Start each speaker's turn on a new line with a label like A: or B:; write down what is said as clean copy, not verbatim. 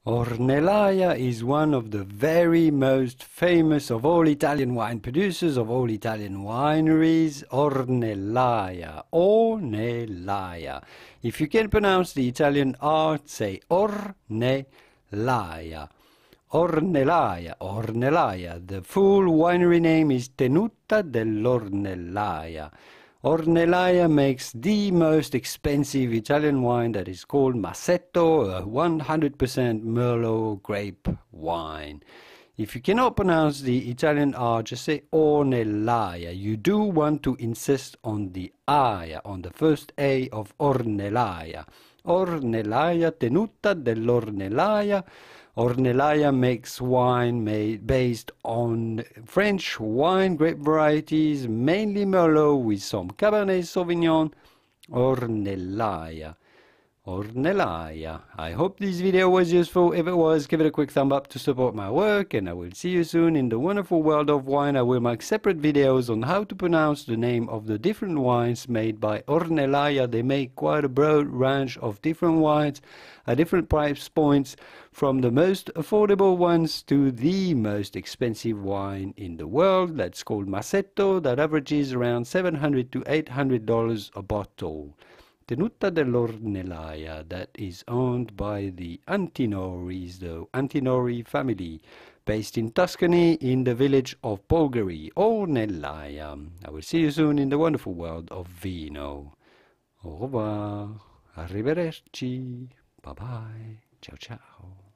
A: Ornellaia is one of the very most famous of all Italian wine producers, of all Italian wineries. Ornellaia, Ornellaia. If you can pronounce the Italian R, say Ornellaia. Ornellaia, Ornellaia. The full winery name is Tenuta dell'Ornellaia. Ornellaia makes the most expensive Italian wine that is called Massetto, a 100% Merlot grape wine. If you cannot pronounce the Italian R, just say Ornellaia. You do want to insist on the Aia, on the first A of Ornellaia. Ornellaia, Tenuta dell'Ornellaia. Ornellaia makes wine based on French wine grape varieties, mainly Merlot with some Cabernet Sauvignon. Ornellaia. Ornellaia. I hope this video was useful. If it was, give it a quick thumb up to support my work, and I will see you soon in the wonderful world of wine. I will make separate videos on how to pronounce the name of the different wines made by Ornellaia. They make quite a broad range of different wines at different price points, from the most affordable ones to the most expensive wine in the world that's called Massetto, that averages around $700 to $800 a bottle. Tenuta dell'Ornellaia, that is owned by the Antinoris, the Antinori family, based in Tuscany in the village of Bolgheri, Ornellaia. I will see you soon in the wonderful world of vino. Au revoir, arrivederci, bye bye, ciao ciao.